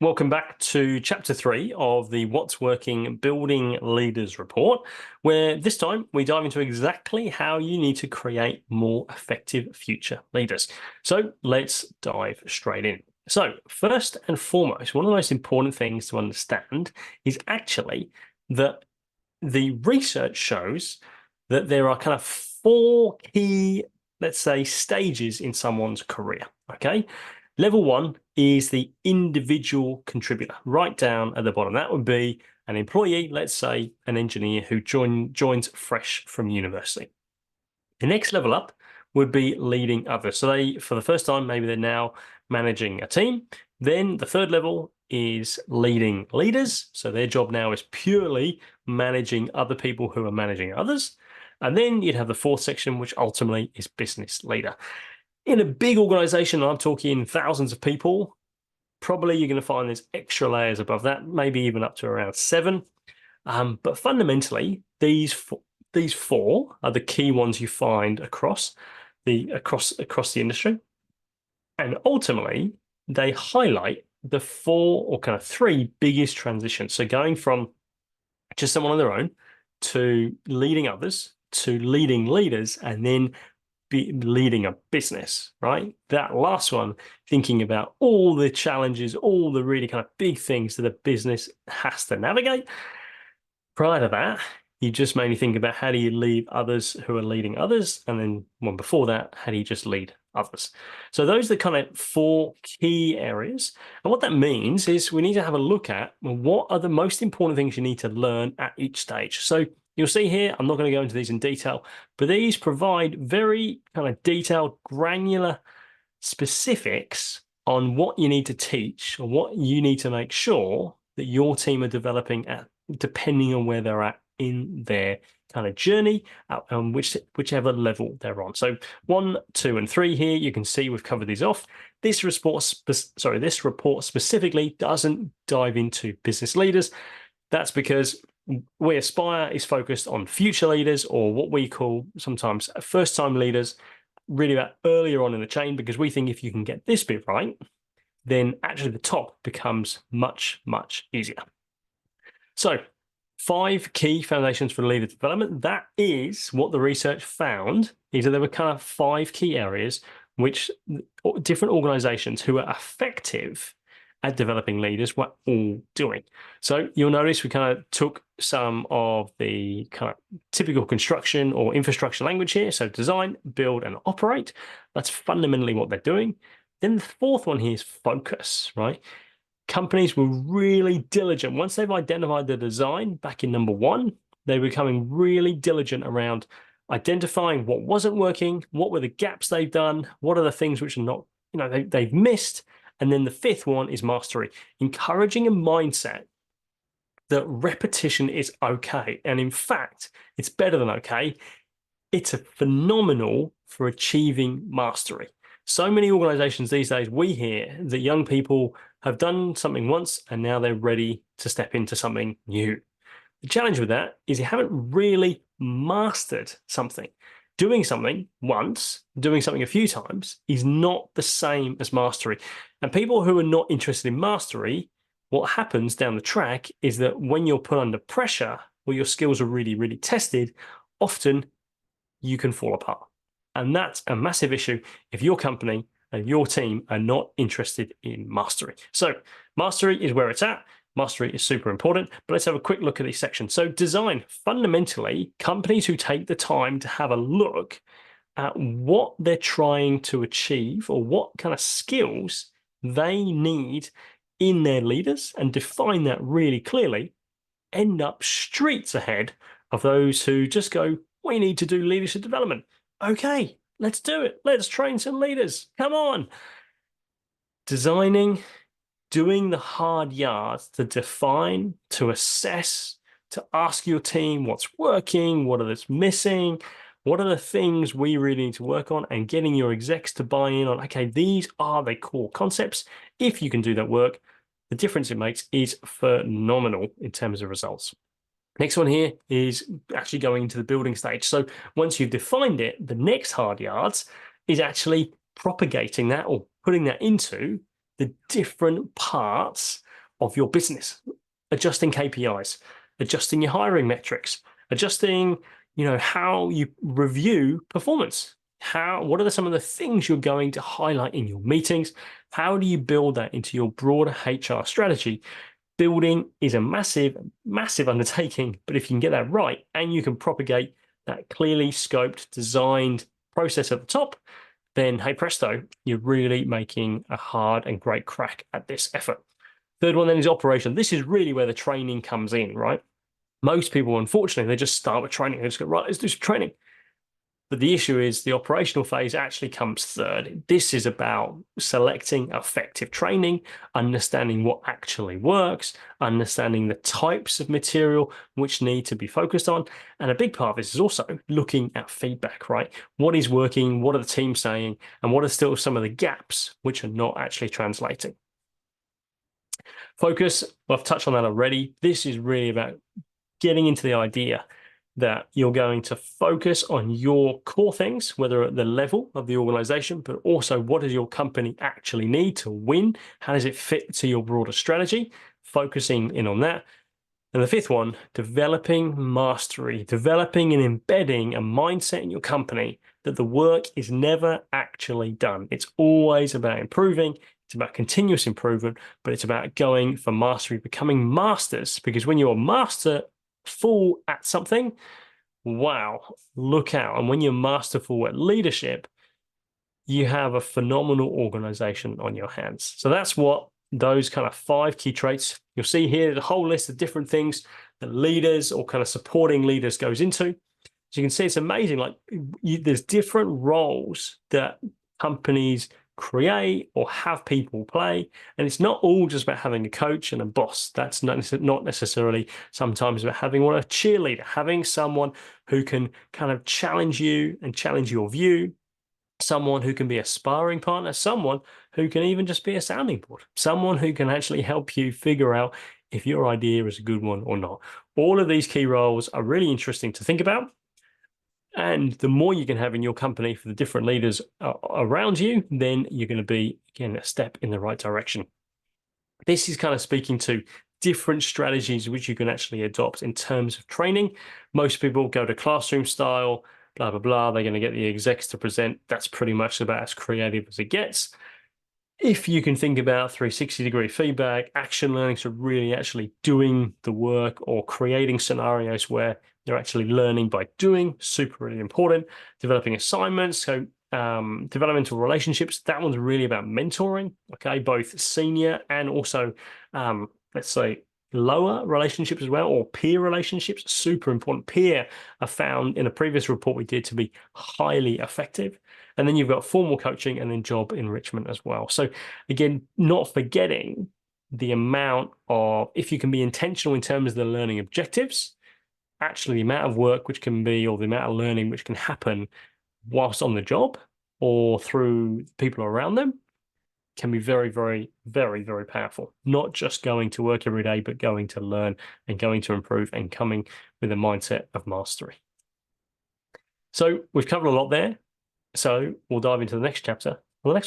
Welcome back to chapter 3 of the What's Working Building Leaders report, where this time we dive into exactly how you need to create more effective future leaders. So let's dive straight in. So, first and foremost, one of the most important things to understand is actually that the research shows that there are kind of four key, let's say, stages in someone's career. Okay. Level one is the individual contributor, right down at the bottom. That would be an employee, let's say an engineer who joins fresh from university. The next level up would be leading others. So they, for the first time, maybe they're now managing a team. Then the third level is leading leaders. So their job now is purely managing other people who are managing others. And then you'd have the fourth section, which ultimately is business leader. In a big organization, I'm talking thousands of people, probably you're going to find there's extra layers above that, maybe even up to around 7. But fundamentally, these four are the key ones you find across the industry, and ultimately they highlight the 4 or kind of 3 biggest transitions. So going from just someone on their own to leading others to leading leaders, and then be leading a business, right? That last one, thinking about all the challenges, all the really kind of big things that a business has to navigate. Prior to that, you just made me think about how do you lead others who are leading others? And then one before that, how do you just lead others? So those are the kind of 4 key areas. And what that means is we need to have a look at, well, what are the most important things you need to learn at each stage. So you'll see here, I'm not going to go into these in detail, but these provide very kind of detailed, granular specifics on what you need to teach or what you need to make sure that your team are developing at, depending on where they're at in their kind of journey, whichever level they're on. So 1, 2, and 3 here, you can see we've covered these off. This report specifically doesn't dive into business leaders. That's because We Aspire is focused on future leaders, or what we call sometimes first-time leaders, really about earlier on in the chain, because we think if you can get this bit right, then actually the top becomes much, much easier. So 5 key foundations for leader development. That is what the research found, is that there were kind of 5 key areas which different organizations who are effective at developing leaders were all doing. So you'll notice we kind of took some of the kind of typical construction or infrastructure language here. So design, build, and operate. That's fundamentally what they're doing. Then the fourth one here is focus, right? Companies were really diligent. Once they've identified the design back in number 1, they're becoming really diligent around identifying what wasn't working, what were the gaps they've done, what are the things which are not, they've missed. And then the 5th one is mastery, encouraging a mindset that repetition is okay. And in fact, it's better than okay. It's a phenomenal for achieving mastery. So many organizations these days, we hear that young people have done something once and now they're ready to step into something new. The challenge with that is you haven't really mastered something. Doing something once, doing something a few times is not the same as mastery. And people who are not interested in mastery, what happens down the track is that when you're put under pressure, where your skills are really, really tested, often you can fall apart. And that's a massive issue if your company and your team are not interested in mastery. So mastery is where it's at. Mastery is super important, but let's have a quick look at these sections. So design, fundamentally, companies who take the time to have a look at what they're trying to achieve or what kind of skills they need in their leaders and define that really clearly, end up streets ahead of those who just go, we need to do leadership development. Okay, let's do it. Let's train some leaders. Come on. Designing, doing the hard yards to define, to assess, to ask your team what's working, what is missing, what are the things we really need to work on, and getting your execs to buy in on, okay, these are the core concepts. If you can do that work, the difference it makes is phenomenal in terms of results. Next one here is actually going into the building stage. So once you've defined it, the next hard yards is actually propagating that or putting that into the different parts of your business, adjusting KPIs, adjusting your hiring metrics, adjusting, how you review performance. What are some of the things you're going to highlight in your meetings? How do you build that into your broader HR strategy? Building is a massive, massive undertaking, but if you can get that right and you can propagate that clearly scoped, designed process at the top, then hey presto, you're really making a hard and great crack at this effort. Third one then is operation. This is really where the training comes in, right? Most people, unfortunately, they just start with training. They just go, right, let's do some training. But the issue is the operational phase actually comes third. This is about selecting effective training, understanding what actually works, understanding the types of material which need to be focused on. And a big part of this is also looking at feedback, right? What is working? What are the teams saying? And what are still some of the gaps which are not actually translating? Focus, well, I've touched on that already. This is really about getting into the idea that you're going to focus on your core things, whether at the level of the organization, but also what does your company actually need to win? How does it fit to your broader strategy? Focusing in on that. And the fifth one, developing mastery, developing and embedding a mindset in your company that the work is never actually done. It's always about improving. It's about continuous improvement, but it's about going for mastery, becoming masters, because when you're masterful at something, wow, look out. And when you're masterful at leadership, you have a phenomenal organization on your hands. So that's what those kind of 5 key traits you'll see here, the whole list of different things that leaders or kind of supporting leaders goes into. So you can see it's amazing. Like there's different roles that companies create or have people play, and it's not all just about having a coach and a boss. That's not necessarily sometimes about having a cheerleader, having someone who can kind of challenge you and challenge your view, someone who can be a sparring partner, someone who can even just be a sounding board, someone who can actually help you figure out if your idea is a good one or not. All of these key roles are really interesting to think about. And the more you can have in your company for the different leaders around you, then you're going to be, again, a step in the right direction. This is kind of speaking to different strategies which you can actually adopt in terms of training. Most people go to classroom style, blah, blah, blah. They're going to get the execs to present. That's pretty much about as creative as it gets. If you can think about 360-degree feedback, action learning, so really actually doing the work or creating scenarios where they're actually learning by doing, super, really important. Developing assignments, so developmental relationships, that one's really about mentoring, okay, both senior and also, let's say, lower relationships as well, or peer relationships, super important. Peer are found in a previous report we did to be highly effective. And then you've got formal coaching and then job enrichment as well. So again, not forgetting the amount of, if you can be intentional in terms of the learning objectives, actually the amount of work which can be, or the amount of learning which can happen whilst on the job or through people around them, can be very, very, very, very powerful. Not just going to work every day, but going to learn and going to improve and coming with a mindset of mastery. So we've covered a lot there. So we'll dive into the next chapter on the next one.